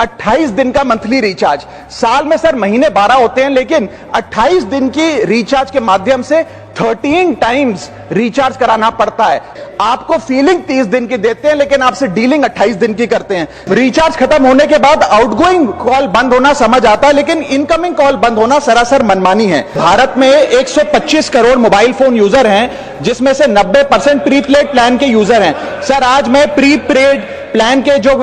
28 दिन का monthly recharge. साल में सर महीने 12 होते हैं, लेकिन 28 दिन की रिचार्ज के माध्यम से 13 टाइम्स रिचार्ज कराना पड़ता है। आपको फीलिंग 30 दिन की देते हैं, लेकिन आपसे डीलिंग 28 दिन की करते हैं। रिचार्ज खत्म होने के बाद आउटगोइंग कॉल बंद होना समझ आता है, लेकिन इनकमिंग कॉल बंद होना सरासर मनमानी है। भारत में 125 करोड़ मोबाइल फोन यूजर हैं, जिसमें से 90% प्रीपेड प्लान के यूजर हैं। सर, आज मैं प्रीपेड प्लान के जो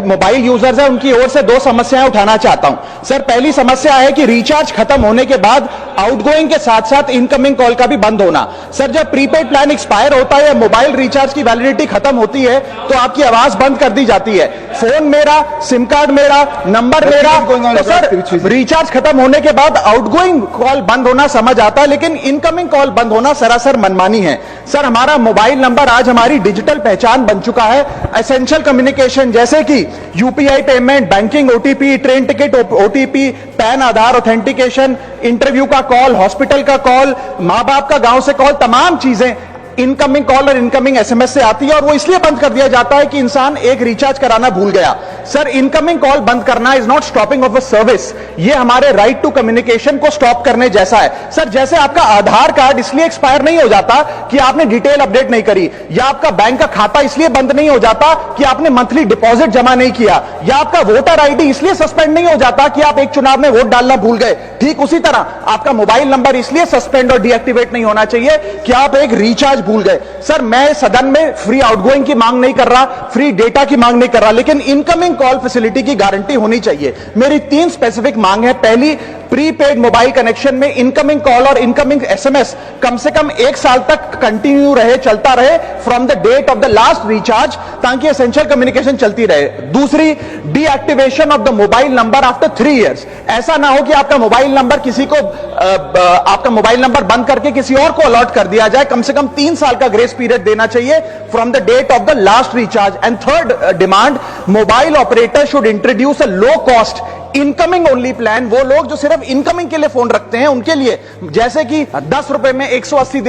मोबाइल यूजर्स हैं, उनकी ओर से 2 समस्याएं उठाना चाहता हूं। सर, पहली समस्या है कि रिचार्ज खत्म होने के बाद आउटगोइंग के साथ साथ इनकमिंग कॉल का भी बंद होना। सर, जब प्रीपेड प्लान एक्सपायर होता है या मोबाइल रिचार्ज की वैलिडिटी खत्म होती है, तो आपकी आवाज बंद कर दी जाती है। फोन मेरा, सिम कार्ड मेरा, नंबर मेरा। तो सर, रिचार्ज खत्म होने के बाद आउटगोइंग कॉल बंद होना समझ आता है, लेकिन इनकमिंग कॉल बंद होना सरासर मनमानी है। सर, हमारा मोबाइल नंबर आज हमारी डिजिटल पहचान बन चुका है। एसेंशियल कम्युनिकेशन जैसे कि UPI payment, banking, OTP, train ticket OTP, PAN Aadhaar authentication, interview का कॉल, हॉस्पिटल का कॉल, मां बाप का गांव से कॉल, तमाम चीजें इनकमिंग कॉल और इनकमिंग एसएमएस से आती है, और वो इसलिए बंद कर दिया जाता है कि इंसान एक रिचार्ज कराना भूल गया। सर, इनकमिंग कॉल बंद करना is not stopping of a service, ये हमारे राइट टू कम्युनिकेशन को स्टॉप करने जैसा है। सर, जैसे आपका आधार कार्ड इसलिए एक्सपायर नहीं हो जाता कि आपने डिटेल अपडेट नहीं करी, या आपका बैंक का खाता इसलिए बंद नहीं हो जाता कि आपने मंथली डिपॉजिट जमा नहीं किया, या आपका वोटर आईडी इसलिए सस्पेंड नहीं हो जाता कि आप एक चुनाव में वोट डालना भूल गए। ठीक उसी तरह आपका मोबाइल नंबर इसलिए सस्पेंड और डीएक्टिवेट नहीं होना चाहिए कि आप एक रिचार्ज भूल गए। सर, मैं सदन में फ्री आउटगोइंग की मांग नहीं कर रहा, फ्री डेटा की मांग नहीं कर रहा, लेकिन इनकमिंग कॉल फैसिलिटी की गारंटी होनी चाहिए। मेरी 3 स्पेसिफिक मांग है। पहली, प्रीपेड मोबाइल कनेक्शन में इनकमिंग कॉल और इनकमिंग एसएमएस कम से कम 1 साल तक कंटिन्यू रहे, चलता रहे from the date of the last recharge, ताकि एसेंशियल कम्युनिकेशन चलती रहे। दूसरी, deactivation of the mobile number after 3 years. ऐसा ना हो कि आपका मोबाइल नंबर किसी को आपका मोबाइल नंबर बंद करके किसी और को अलॉट कर दिया जाए। कम से कम 3 साल का ग्रेस पीरियड देना चाहिए from the date of the last recharge. And third demand, mobile operator should introduce a low cost incoming only plan. वो लोग जो सिर्फ इनकमिंग के लिए फोन रखते हैं, उनके लिए, जैसे कि 10 रुपए में 180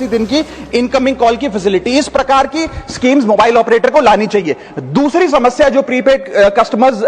दिन की इनकमिंग कॉल की फैसिलिटी, इस प्रकार की स्कीम्स मोबाइल ऑपरेटर को लानी चाहिए। दूसरी समस्या जो प्रीपेड कस्टमर्स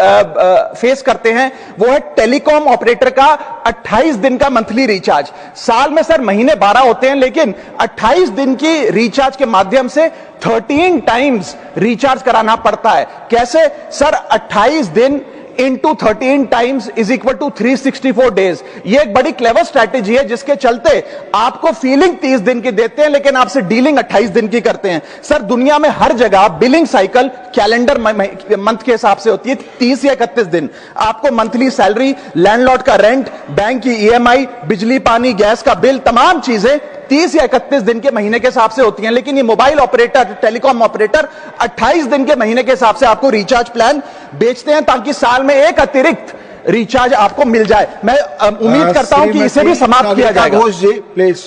फेस करते हैं, वो है टेलीकॉम ऑपरेटर का 28 दिन का मंथली रिचार्ज। साल में सर महीने 12 होते हैं, लेकिन 28 दिन की रिचार्ज के माध्यम से 13 टाइम्स रिचार्ज कराना पड़ता है। कैसे? सर, 28 दिन into 13 times is equal to 364 days. ये एक बड़ी क्लेवर स्ट्रैटेजी है, जिसके चलते आपको फीलिंग 30 दिन की देते हैं, लेकिन आपसे डीलिंग 28 दिन की करते हैं। सर, दुनिया में हर जगह बिलिंग साइकिल कैलेंडर मंथ के हिसाब से होती है, 30 या 31 दिन। आपको मंथली सैलरी, लैंडलॉर्ड का रेंट, बैंक की ईएमआई, बिजली पानी गैस का बिल, तमाम चीजें 30 या 31 दिन के महीने के हिसाब से होती हैं। लेकिन ये मोबाइल ऑपरेटर, टेलीकॉम ऑपरेटर 28 दिन के महीने के हिसाब से आपको रिचार्ज प्लान बेचते हैं, ताकि साल में एक अतिरिक्त रिचार्ज आपको मिल जाए। मैं उम्मीद करता हूं कि इसे भी समाप्त किया जाएगा। घोष जी, प्लीज।